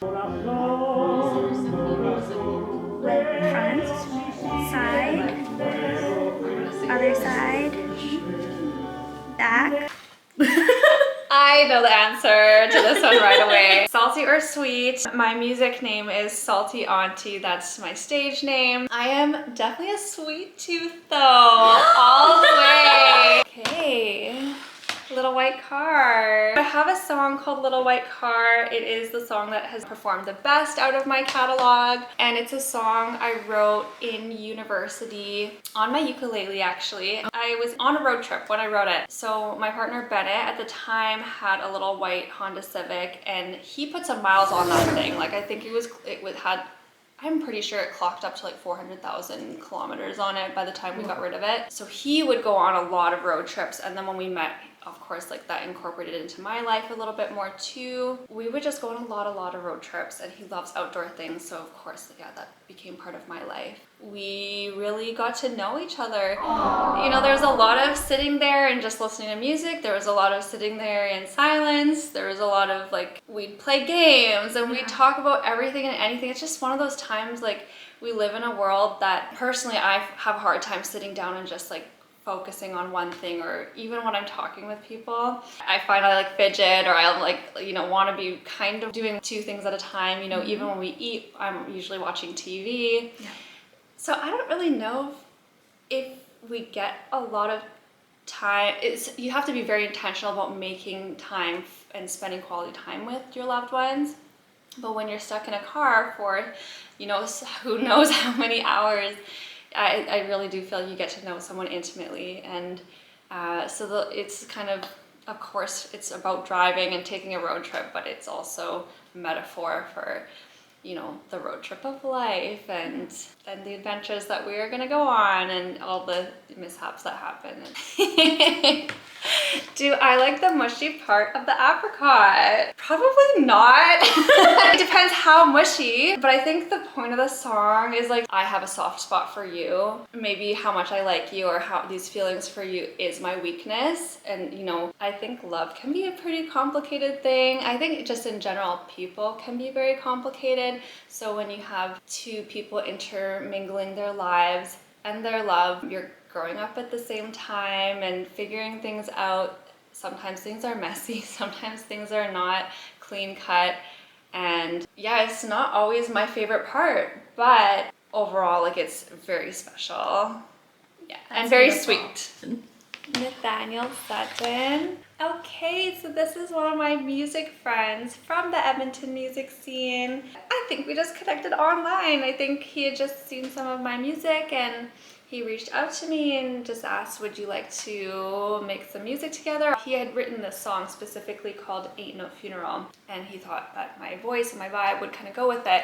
Front, side, other side, back. I know the answer to this one right away. Salty or sweet? My music name is Salty Auntie. That's my stage name. I am definitely a sweet tooth though, all the way. Okay. Little White Car. I have a song called Little White Car. It is the song that has performed the best out of my catalog, and it's a song I wrote in university on my ukulele actually. I was on a road trip when I wrote it. So my partner Bennett at the time had a little white Honda Civic, and he put some miles on that thing. Like I think I'm pretty sure it clocked up to like 400,000 kilometers on it by the time we got rid of it. So he would go on a lot of road trips, and then when we met, of course, like that incorporated into my life a little bit more too. We would just go on a lot of road trips, and he loves outdoor things, so of course, yeah, that became part of my life. We really got to know each other. Aww. You know, there's a lot of sitting there and just listening to music. There was a lot of sitting there in silence. There was a lot of like, we'd play games and we'd talk about everything and anything. It's just one of those times, like, we live in a world that personally I have a hard time sitting down and just like focusing on one thing, or even when I'm talking with people, I find I like fidget, or I like, you know, want to be kind of doing two things at a time. You know, even when we eat, I'm usually watching TV. Yeah. So I don't really know if we get a lot of time. You have to be very intentional about making time and spending quality time with your loved ones. But when you're stuck in a car for, you know, who knows how many hours, I really do feel you get to know someone intimately. And it's kind of course, it's about driving and taking a road trip, but it's also a metaphor for, you know, the road trip of life and the adventures that we are going to go on and all the mishaps that happen. Do I like the mushy part of the apricot? Probably not. It depends how mushy, but I think the point of the song is like, I have a soft spot for you. Maybe how much I like you or how these feelings for you is my weakness. And you know, I think love can be a pretty complicated thing. I think just in general, people can be very complicated. So when you have two people intermingling their lives and their love, you're growing up at the same time and figuring things out. Sometimes things are messy, sometimes things are not clean cut. And yeah, it's not always my favorite part, but overall, like, it's very special. Yeah, that's and very beautiful. Sweet. Nathaniel Sutton. Okay, so this is one of my music friends from the Edmonton music scene. I think we just connected online. I think he had just seen some of my music and he reached out to me and just asked, would you like to make some music together? He had written this song specifically called Ain't No Funeral, and he thought that my voice and my vibe would kind of go with it.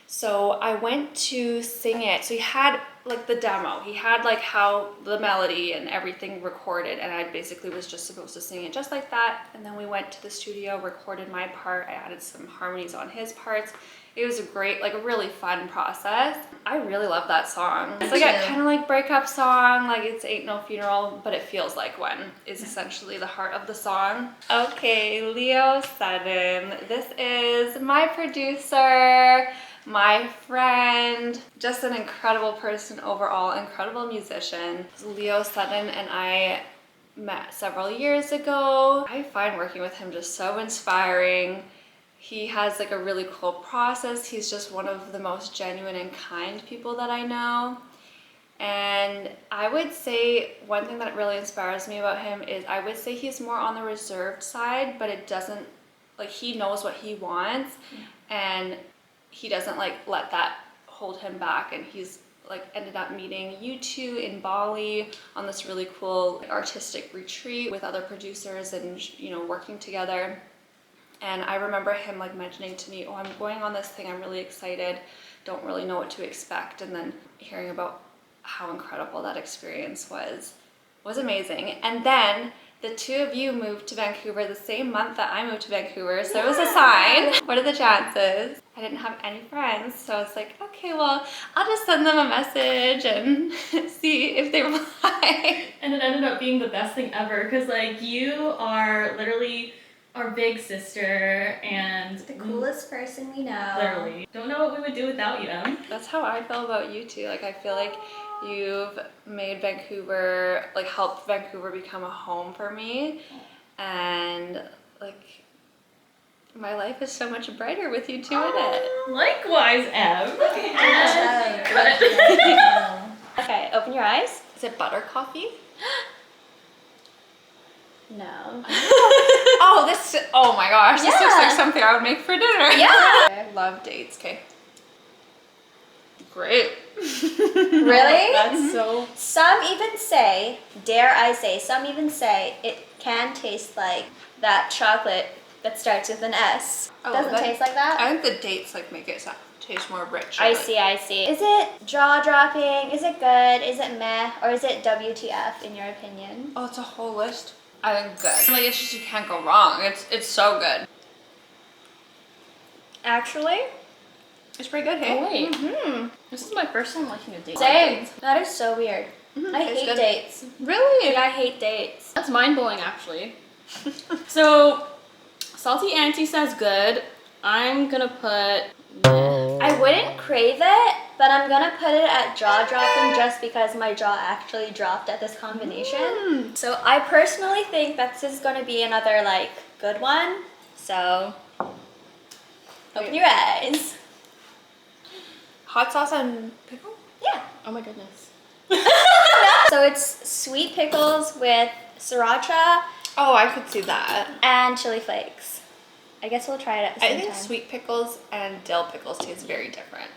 So I went to sing it. So he had like the demo. He had like how the melody and everything recorded, and I basically was just supposed to sing it just like that. And then we went to the studio, recorded my part. I added some harmonies on his parts. It was a great, like a really fun process. I really love that song. It's like a kind of like breakup song, like it's Ain't No Funeral, but it feels like one is essentially the heart of the song. Okay, Leo Sutton. This is my producer, my friend, just an incredible person overall, incredible musician. Leo Sutton and I met several years ago. I find working with him just so inspiring. He has like a really cool process. He's just one of the most genuine and kind people that I know. And I would say one thing that really inspires me about him is I would say he's more on the reserved side, but it doesn't, like, he knows what he wants and he doesn't like let that hold him back. And he's like ended up meeting you two in Bali on this really cool artistic retreat with other producers and, you know, working together. And I remember him like mentioning to me, oh, I'm going on this thing, I'm really excited, don't really know what to expect. And then hearing about how incredible that experience was amazing. And then the two of you moved to Vancouver the same month that I moved to Vancouver, so it was a sign. What are the chances? I didn't have any friends, so it's like, okay, well, I'll just send them a message and see if they reply. And it ended up being the best thing ever, because like you are literally our big sister and The coolest person we know. literally don't know what we would do without you. That's how I feel about you too. Like I feel like you've made Vancouver, like helped Vancouver become a home for me, and like my life is so much brighter with you two in it. Likewise, Ev. Okay, open your eyes. Is it butter coffee? No. Oh, this, oh my gosh, this looks Yeah. like something I would make for dinner. Yeah. I love dates, okay. Great. Really? That's so. Some even say, dare I say, some even say it can taste like that chocolate that starts with an S. Oh, Doesn't that- taste like that? I think the dates like make it taste more rich. I see, I see. Is it jaw-dropping? Is it good? Is it meh? Or is it WTF in your opinion? Oh, it's a whole list. I think good. Like it's just, you can't go wrong. It's so good. Actually? It's pretty good, hey? Oh, wait. Mm-hmm. This is my first time liking a date. Same. That is so weird. I tastes hate good. dates. Really? Yeah, I hate dates. That's mind blowing, actually. So, Salty Auntie says good. I'm gonna put. Meh. I wouldn't crave it, but I'm gonna put it at jaw dropping just because my jaw actually dropped at this combination. So I personally think that this is gonna be another like good one. So open your eyes. Hot sauce and pickle? Yeah. Oh my goodness. So it's sweet pickles with sriracha Oh, I could see that. and chili flakes. I guess we'll try it at the I same think time. sweet pickles and dill pickles taste very different.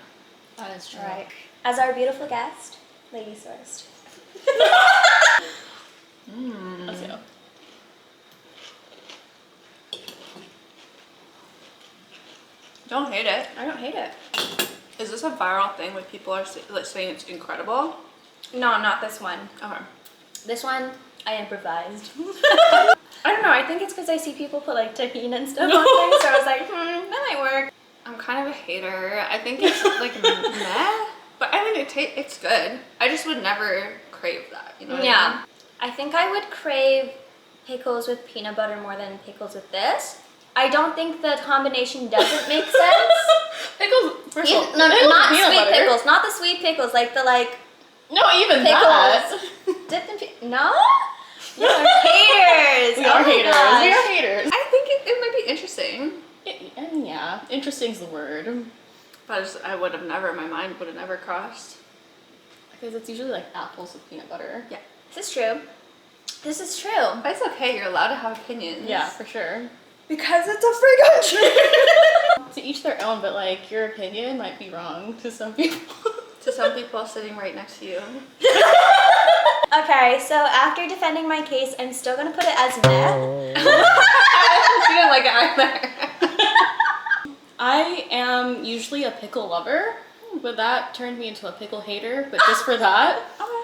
That is true. All right. As our beautiful guest, ladies first. Let's go. Don't hate it. I don't hate it. Is this a viral thing with people are saying it's incredible? No, not this one. Okay. This one, I improvised. I don't know, I think it's because I see people put like tahini and stuff on there, so I was like, that might work. I'm kind of a hater. I think it's like meh, but I mean it's good. I just would never crave that. You know what I Yeah. mean? I think I would crave pickles with peanut butter more than pickles with this. I don't think the combination doesn't make sense. Pickles. First of all, No, pickles not with peanut sweet butter. pickles, not the sweet pickles, like the like No, even that. pickles. Dipped in no? You are haters. We Oh are my haters. gosh. We are haters. I think it might be interesting, And yeah, interesting's the word. but I would have never. My mind would have never crossed. Because it's usually like apples with peanut butter. Yeah, This is true. This is true. but it's okay. You're allowed to have opinions. Yeah, for sure. Because it's a free country. To each their own, but like your opinion might be wrong to some people. To some people sitting right next to you. Okay, so after defending my case, I'm still gonna put it as meh. She didn't like it either. I am usually a pickle lover, but that turned me into a pickle hater, but just for that.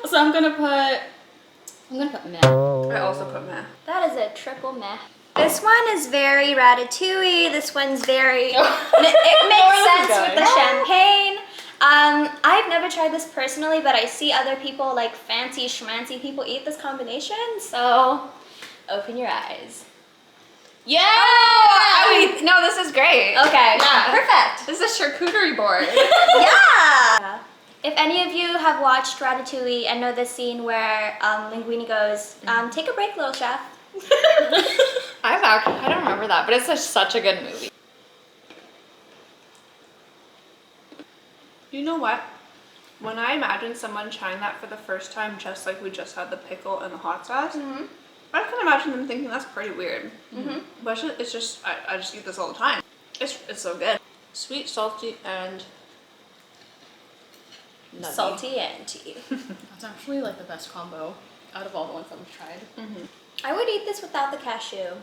So I'm gonna put meh. I also put meh. That is a triple meh. This one is very ratatouille. This one's very. It makes sense with the champagne. I've never tried this personally, but I see other people, like fancy schmancy people, eat this combination. So, open your eyes. Yeah! I mean, no, this is great. Okay. Yeah. Perfect. This is a charcuterie board. Yeah. If any of you have watched Ratatouille and know the scene where Linguini goes, "Take a break, little chef." I don't remember that, but it's such a good movie. You know what? When I imagine someone trying that for the first time, just like we just had the pickle and the hot sauce, I can imagine them thinking that's pretty weird. But it's just, I just eat this all the time. It's so good. Sweet, salty, and nutty. Salty Auntie. That's actually like the best combo out of all the ones that we've tried. I would eat this without the cashew.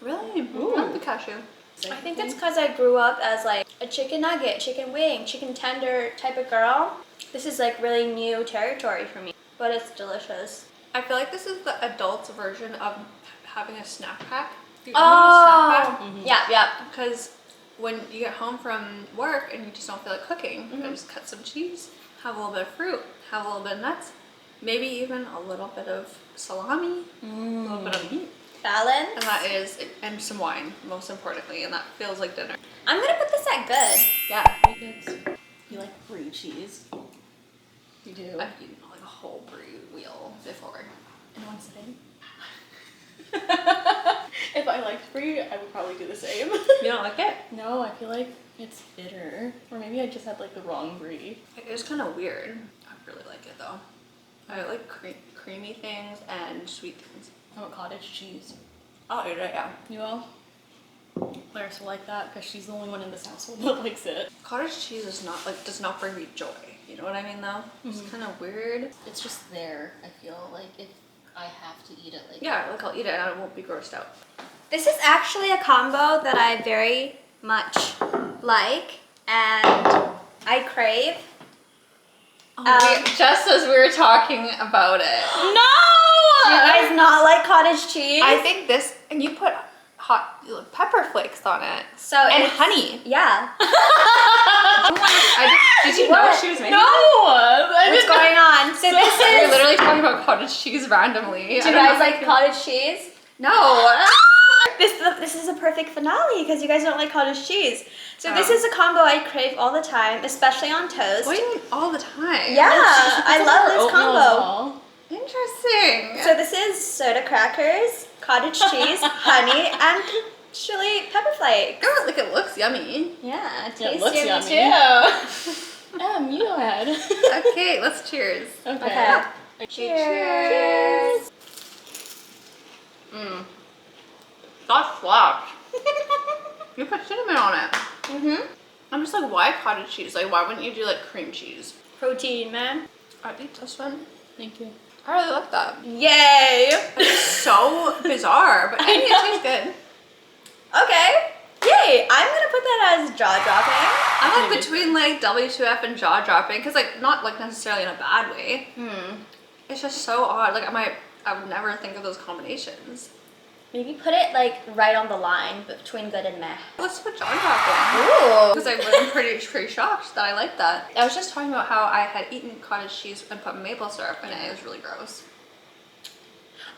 Really? Ooh. I love the cashew. I think it's because I grew up as like a chicken nugget, chicken wing, chicken tender type of girl. This is like really new territory for me, but it's delicious. I feel like this is the adult's version of having a snack pack. Do you remember a snack pack? Yeah. Because when you get home from work and you just don't feel like cooking, you can just cut some cheese, have a little bit of fruit, have a little bit of nuts, maybe even a little bit of salami, a little bit of meat. balance. And that is, and some wine, most importantly, and that feels like dinner. I'm gonna put this at good. Yeah. You like brie cheese? You do? I've eaten like a whole brie wheel before. In one sitting? If I liked brie, I would probably do the same. You don't like it? No, I feel like it's bitter. Or maybe I just had like the wrong brie. It is kind of weird. I really like it though. I like creamy things and sweet things. How about cottage cheese? I'll eat it, yeah. You will? Claris will like that because she's the only one in this household that likes it. Cottage cheese is not like, does not bring me joy. You know what I mean though? It's kind of weird. It's just there, I feel like, if I have to eat it like Yeah, like I'll eat it and I won't be grossed out. This is actually a combo that I very much like and I crave. Just as we were talking about it. No! Do you guys not like cottage cheese? I think this, and you put hot pepper flakes on it. So And it's- honey. Yeah. Did you know she was making No! What's going on? So this We're is. literally talking about cottage cheese randomly. Do you guys like cottage cheese? No. This is a perfect finale because you guys don't like cottage cheese. So this Oh. is a combo I crave all the time, especially on toast. What do you mean all the time? Yeah, I love this combo. Interesting. So this is soda crackers, cottage cheese, honey, and chili pepper flakes. Oh, like it looks yummy. Yeah, it Yeah, it tastes looks yummy yummy. too. You go ahead. Okay, let's cheers. Okay. Cheers. Mmm. That slaps. You put cinnamon on it. Mhm. I'm just like, why cottage cheese? Like, why wouldn't you do like cream cheese? Protein, man. I'd eat this one. Thank you. I really like that. Yay. It's so bizarre, but I think it tastes good. Okay. Yay. I'm gonna put that as jaw dropping. I'm like between like W2F and jaw dropping, because like not like necessarily in a bad way. It's just so odd. Like I would never think of those combinations. Maybe put it like right on the line between good and meh. Let's put jaw dropping. Ooh. Because I'm pretty shocked that I like that. I was just talking about how I had eaten cottage cheese and put maple syrup in it. It was really gross.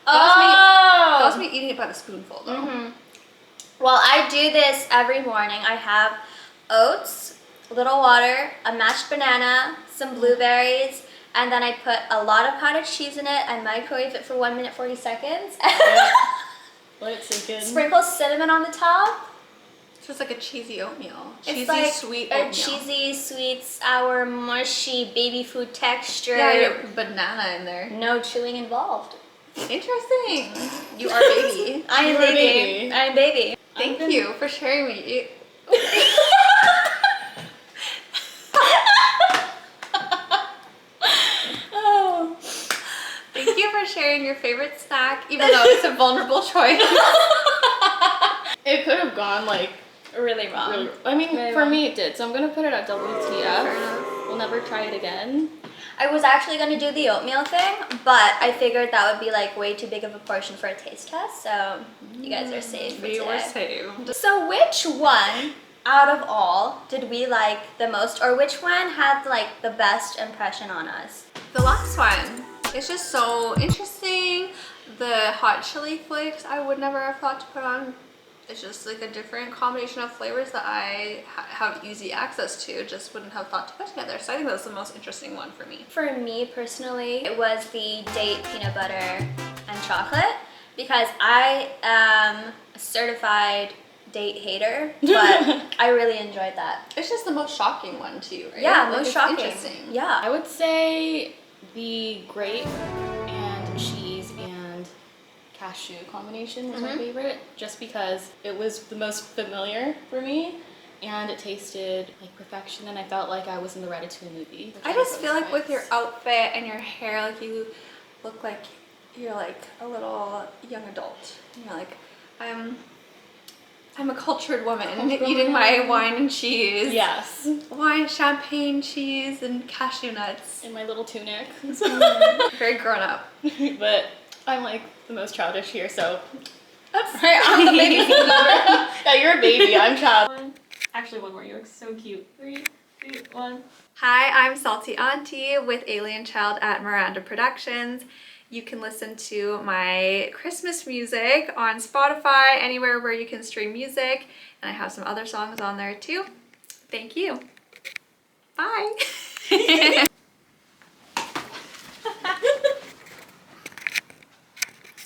That was me eating it by the spoonful though. Well, I do this every morning. I have oats, a little water, a mashed banana, some blueberries, and then I put a lot of cottage cheese in it. I microwave it for 1 minute 40 seconds. Let it sink in. Sprinkle cinnamon on the top. It's just like a cheesy oatmeal. It's Cheesy, like sweet a oatmeal. cheesy, sweet, sour, mushy baby food texture. Yeah, you put banana in there. No chewing involved. Interesting. You are baby. I am You're a baby. baby. I am baby. Thank you for sharing me. Oh. Thank you for sharing your favorite snack, even though it's a vulnerable choice. It could have gone like Really wrong. really. I mean, Very for wrong. me it did. So I'm gonna put it at Fair WTF. enough. We'll never try it again. I was actually going to do the oatmeal thing, but I figured that would be like way too big of a portion for a taste test, so you guys are safe for We were today. saved. So which one out of all did we like the most, or which one had like the best impression on us? The last one. It's just so interesting. The hot chili flakes I would never have thought to put on. It's just like a different combination of flavors that I have easy access to, just wouldn't have thought to put together. So I think that's the most interesting one for me. For me personally, it was the date peanut butter and chocolate, because I am a certified date hater, but I really enjoyed that. It's just the most shocking one too, right? Yeah, Like, most it's shocking. Interesting. Yeah. I would say the grape and cheese and cashew combination was my favorite, just because it was the most familiar for me and it tasted like perfection, and I felt like I was in the Ratatouille movie. I just feel like with your outfit and your hair, like you look like you're like a little young adult. You're like, I'm a cultured woman eating my wine and cheese. Yes. Wine, champagne, cheese, and cashew nuts. In my little tunic. Very grown up. But I'm like the most childish here, so That's right. I'm the baby. yeah, you're a baby, I'm child. Actually, one more. You look so cute. 3, 2, 1. Hi, I'm Salty Auntie with Alien Child at Maranda Productions. You can listen to my Christmas music on Spotify, anywhere where you can stream music. And I have some other songs on there too. Thank you. Bye.